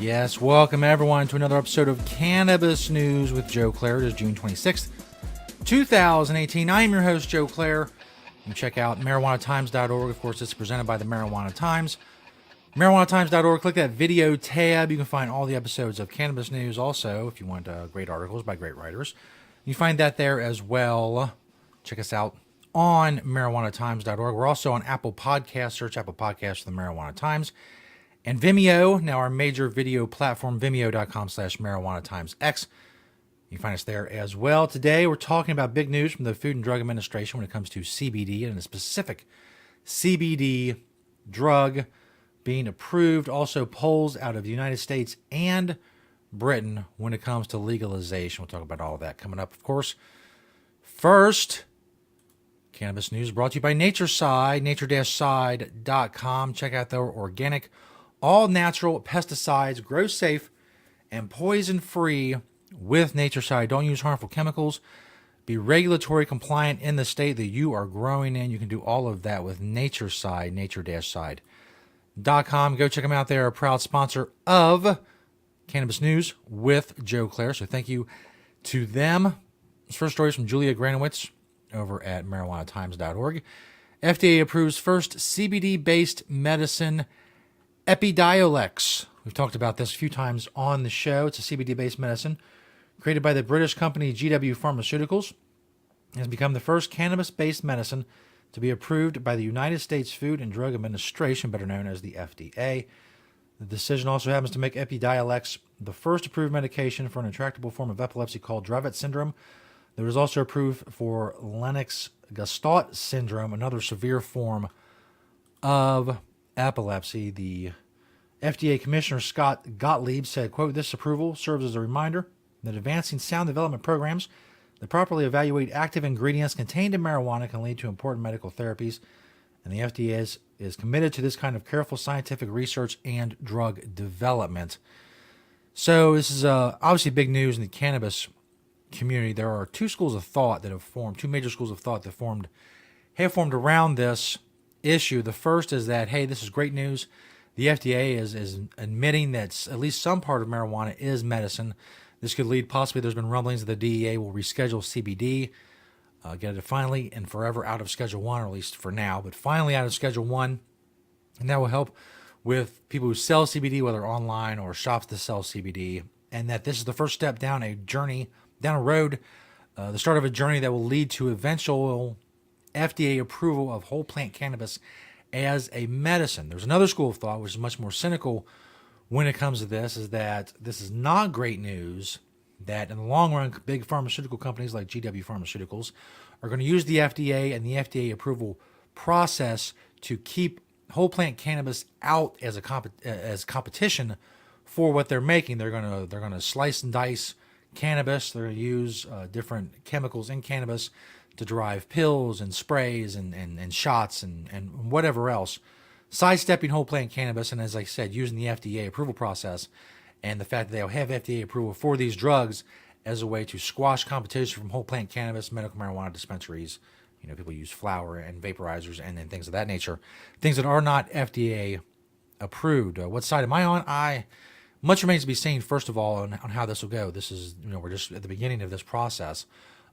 Yes, welcome everyone to another episode of Cannabis News with Joe Klare. It is June 26th, 2018. I am your host, Joe Klare. You can check out marijuanatimes.org. Of course, it's presented by the Marijuana Times. marijuanatimes.org, click that video tab. You can find all the episodes of Cannabis News. Also, if you want great articles by great writers, you find that there as well. Check us out on marijuanatimes.org. We're also on Apple Podcasts. Search Apple Podcasts for the Marijuana Times. And Vimeo, now our major video platform, vimeo.com/marijuanatimesx. You can find us there as well. Today, we're talking about big news from the Food and Drug Administration when it comes to CBD and a specific CBD drug being approved. Also, polls out of the United States and Britain when it comes to legalization. We'll talk about all of that coming up, of course. First, Cannabis News brought to you by Natureside, nature-side.com. Check out their organic, all-natural pesticides, grow safe and poison-free with Natureside. Don't use harmful chemicals. Be regulatory compliant in the state that you are growing in. You can do all of that with Natureside, nature-side.com. Go check them out. They're a proud sponsor of Cannabis News with Joe Klare. So thank you to them. This first story is from Julia Granowitz over at marijuanatimes.org. FDA approves first CBD-based medicine, Epidiolex. We've talked about this a few times on the show. It's a CBD-based medicine created by the British company GW Pharmaceuticals. It has become the first cannabis-based medicine to be approved by the United States Food and Drug Administration, better known as the FDA. The decision also happens to make Epidiolex the first approved medication for an intractable form of epilepsy called Dravet syndrome. It was also approved for Lennox-Gastaut syndrome, another severe form of epilepsy. The FDA Commissioner Scott Gottlieb said, quote, "This approval serves as a reminder that advancing sound development programs that properly evaluate active ingredients contained in marijuana can lead to important medical therapies, and the FDA is committed to this kind of careful scientific research and drug development." So this is obviously big news in the cannabis community. There are two schools of thought that have formed, two major schools of thought that have formed around this issue. The first is that, hey, this is great news. The FDA is admitting that at least some part of marijuana is medicine. This could lead, possibly, there's been rumblings that the DEA will reschedule CBD, get it finally and forever out of Schedule 1, or at least for now, but finally out of Schedule 1. And that will help with people who sell CBD, whether online or shops that sell CBD, and that this is the first step down a journey, down a road, the start of a journey that will lead to eventual FDA approval of whole plant cannabis as a medicine. There's another school of thought, which is much more cynical when it comes to this, is that this is not great news, that in the long run, big pharmaceutical companies like GW Pharmaceuticals are going to use the FDA and the FDA approval process to keep whole plant cannabis out as competition for what they're making. They're going to slice and dice cannabis. They're going to use different chemicals in cannabis to derive pills and sprays and shots and whatever else, sidestepping whole plant cannabis. And as I said, using the FDA approval process and the fact that they'll have FDA approval for these drugs as a way to squash competition from whole plant cannabis, medical marijuana dispensaries. You know, people use flower and vaporizers and things of that nature, things that are not FDA approved. What side am I on? Much remains to be seen, first of all, on how this will go. This is, we're just at the beginning of this process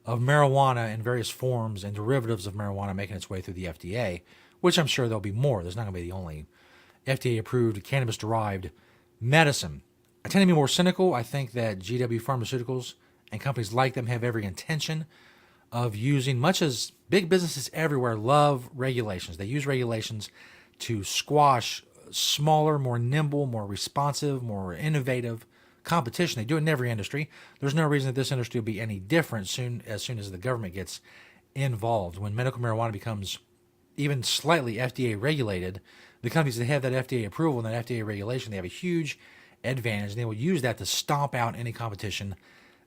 of marijuana in various forms and derivatives of marijuana making its way through the FDA, which I'm sure there'll be more. There's not going to be the only FDA-approved cannabis-derived medicine. I tend to be more cynical. I think that GW Pharmaceuticals and companies like them have every intention of using, much as big businesses everywhere love regulations. They use regulations to squash smaller, more nimble, more responsive, more innovative competition. They do it in every industry. There's no reason that this industry will be any different as soon as the government gets involved. When medical marijuana becomes even slightly FDA regulated, the companies that have that FDA approval and that FDA regulation, they have a huge advantage, and they will use that to stomp out any competition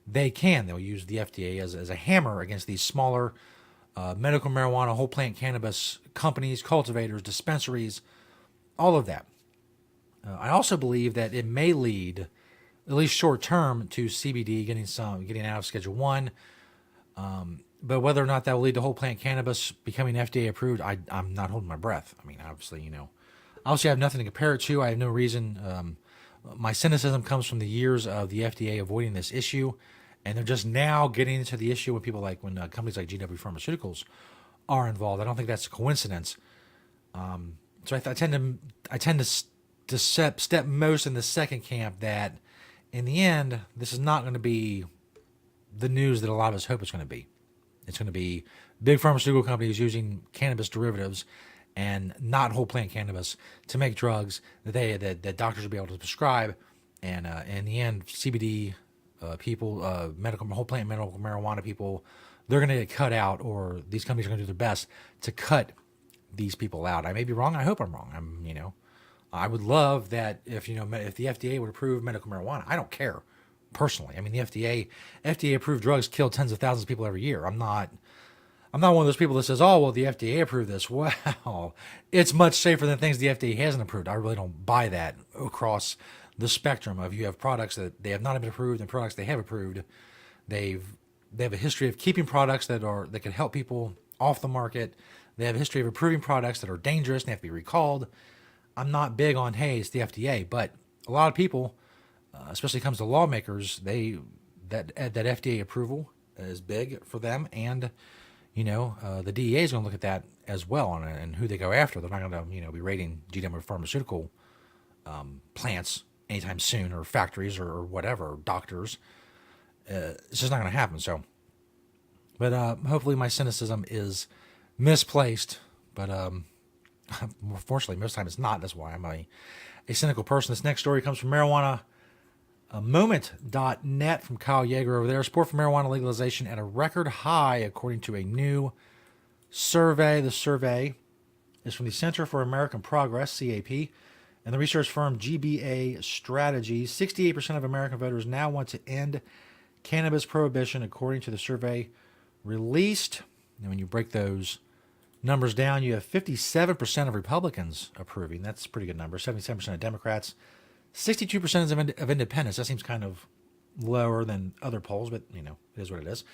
they can. They'll use the FDA as a hammer against these smaller medical marijuana, whole plant cannabis companies, cultivators, dispensaries, all of that. I also believe that it may lead, at least short term, to CBD getting out of Schedule 1. But whether or not that will lead to whole plant cannabis becoming FDA approved, I'm not holding my breath. I mean, obviously, obviously I have nothing to compare it to. I have no reason My cynicism comes from the years of the FDA avoiding this issue, and they're just now getting into the issue when when companies like GW Pharmaceuticals are involved. I don't think that's a coincidence. So I tend to step most in the second camp, that in the end this is not going to be the news that a lot of us hope it's going to be. It's going to be big pharmaceutical companies using cannabis derivatives and not whole plant cannabis to make drugs that doctors will be able to prescribe, and in the end, CBD people, whole plant medical marijuana people, they're going to get cut out, or these companies are going to do their best to cut these people out. I may be wrong. I hope I'm wrong. I would love that if the FDA would approve medical marijuana. I don't care personally. I mean, the FDA approved drugs kill tens of thousands of people every year. I'm not one of those people that says, oh, well, the FDA approved this. Wow, it's much safer than things the FDA hasn't approved. I really don't buy that across the spectrum of, you have products that they have not been approved and products they have approved. They have a history of keeping products that can help people off the market. They have a history of approving products that are dangerous and they have to be recalled. I'm not big on, hey, it's the FDA, but a lot of people, especially when it comes to lawmakers, that FDA approval is big for them, and the DEA is going to look at that as well, and who they go after. They're not going to be raiding GW pharmaceutical plants anytime soon, or factories, or whatever, or doctors. It's just not going to happen. So, but hopefully my cynicism is misplaced. But fortunately, most of the time it's not. That's why I'm a cynical person. This next story comes from marijuana. Moment.net from Kyle Yeager over there. Support for marijuana legalization at a record high, according to a new survey. The survey is from the Center for American Progress, CAP, and the research firm GBA Strategy. 68% of American voters now want to end cannabis prohibition, according to the survey released. And when you break those numbers down, you have 57% of Republicans approving. That's a pretty good number. 77% of Democrats. 62% of independents. That seems kind of lower than other polls, but it is what it is.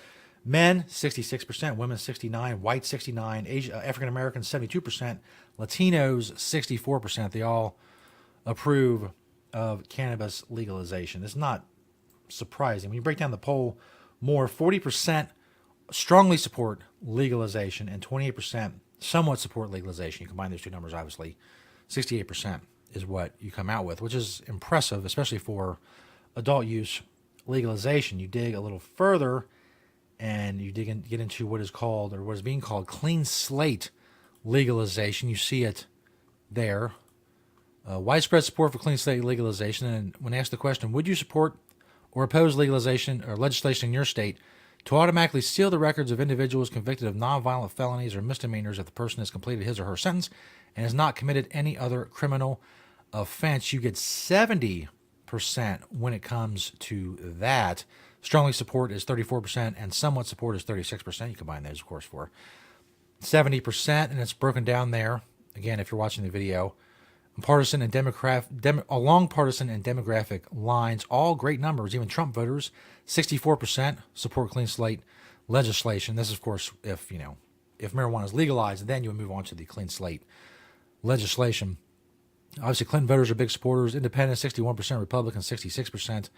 Men, 66%, women, 69%, white, 69%, African Americans, 72%, Latinos, 64%. They all approve of cannabis legalization. It's not surprising. When you break down the poll more, 40% strongly support legalization and 28% somewhat support legalization. You combine those two numbers, obviously, 68% is what you come out with, which is impressive, especially for adult use legalization. You dig a little further and you get into what is being called clean slate legalization. You see it there. Widespread support for clean slate legalization. And when asked the question, would you support or oppose legalization or legislation in your state to automatically seal the records of individuals convicted of nonviolent felonies or misdemeanors if the person has completed his or her sentence and has not committed any other criminal offense, you get 70% when it comes to that. Strongly support is 34%, and somewhat support is 36%. You combine those, of course, for 70%, and it's broken down there. Again, if you're watching the video, partisan and along partisan and demographic lines, all great numbers. Even Trump voters, 64% support clean slate legislation. This is, of course, if marijuana is legalized, then you would move on to the clean slate legislation. Obviously, Clinton voters are big supporters. Independents, 61%. Republicans, 66%.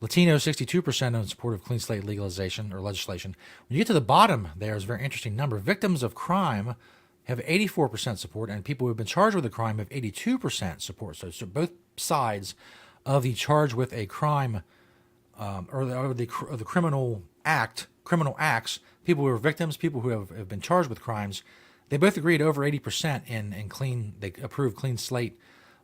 Latinos, 62% in support of clean slate legalization or legislation. When you get to the bottom, there is a very interesting number. Victims of crime have 84% support, and people who have been charged with a crime have 82% support. So both sides of the charge with a crime or the criminal acts, people who are victims, people who have been charged with crimes, they both agreed over 80% they approved clean slate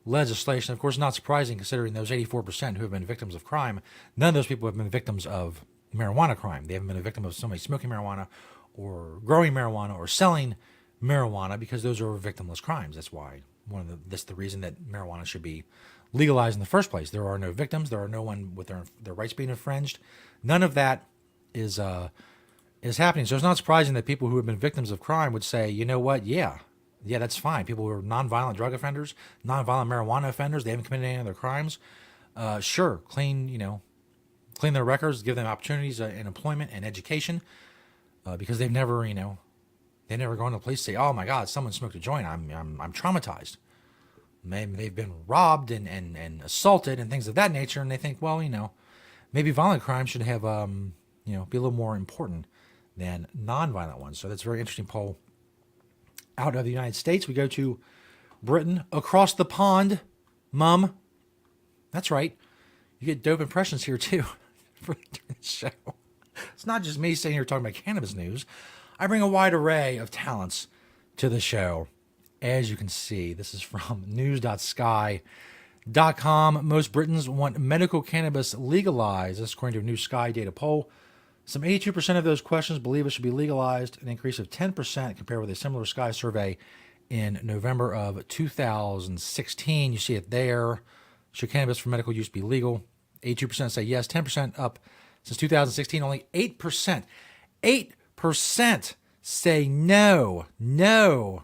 legislation. Of course, not surprising considering those 84% who have been victims of crime, none of those people have been victims of marijuana crime. They haven't been a victim of somebody smoking marijuana or growing marijuana or selling marijuana, because those are victimless crimes. That's why that's the reason that marijuana should be legalized in the first place. There are no victims. There are no one with their rights being infringed. None of that is happening. So it's not surprising that people who have been victims of crime would say, you know what, yeah, that's fine. People who are nonviolent drug offenders, nonviolent marijuana offenders, they haven't committed any other crimes. Sure, clean their records, give them opportunities in employment and education, because they've never gone to the police and say, oh my God, someone smoked a joint. I'm traumatized. maybe they've been robbed and assaulted and things of that nature, and they think, well, maybe violent crime should have, be a little more important than non-violent ones. So that's a very interesting poll out of the United States. We go to Britain, across the pond, Mum. That's right. You get dope impressions here too for the show. It's not just me sitting here talking about cannabis news. I bring a wide array of talents to the show. As you can see, this is from news.sky.com. Most Britons want medical cannabis legalized. This is according to a new Sky data poll. Some 82% of those questions believe it should be legalized, an increase of 10% compared with a similar Sky survey in November of 2016. You see it there. Should cannabis for medical use be legal? 82% say yes, 10% up since 2016. Only 8% say no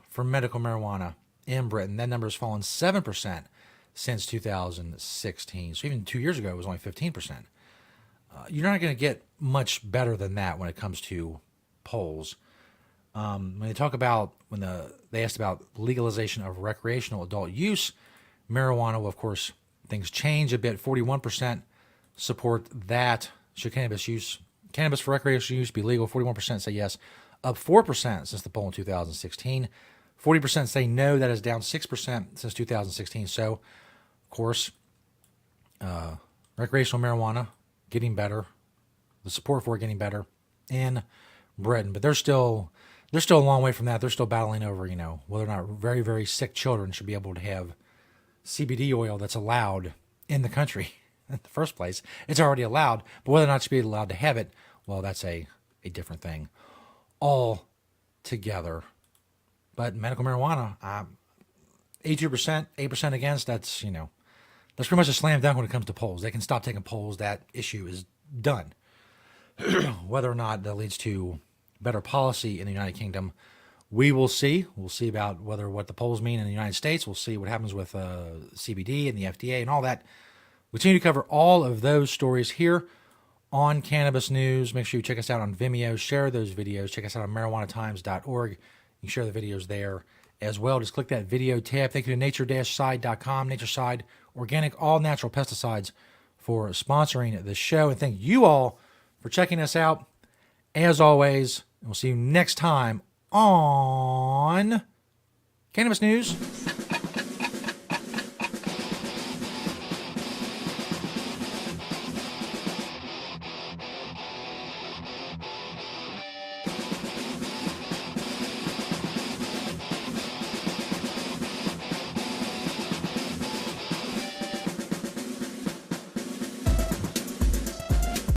for medical marijuana in Britain. That number has fallen 7% since 2016. So even 2 years ago, it was only 15%. You're not going to get much better than that when it comes to polls. When they talk about, they asked about legalization of recreational adult use, marijuana, well, of course, things change a bit. 41% support that. Should cannabis for recreational use be legal? 41% say yes, up 4% since the poll in 2016. 40% say no. That is down 6% since 2016. So, of course, recreational marijuana getting better, the support for it getting better in Britain, but they're still a long way from that. They're still battling over, whether or not very, very sick children should be able to have CBD oil that's allowed in the country in the first place. It's already allowed, but whether or not it should be allowed to have it, well, that's a different thing altogether. But medical marijuana, 82%, 8% against, that's pretty much a slam dunk when it comes to polls. They can stop taking polls. That issue is done. Whether or not that leads to better policy in the United Kingdom, we will see. We'll see about what the polls mean in the United States. We'll see what happens with CBD and the FDA and all that. We continue to cover all of those stories here on Cannabis News. Make sure you check us out on Vimeo. Share those videos. Check us out on marijuanatimes.org. You can share the videos there as well. Just click that video tab. Thank you to nature-side.com. Natureside, organic, all-natural pesticides, for sponsoring the show. And thank you all for checking us out. As always, we'll see you next time on Cannabis News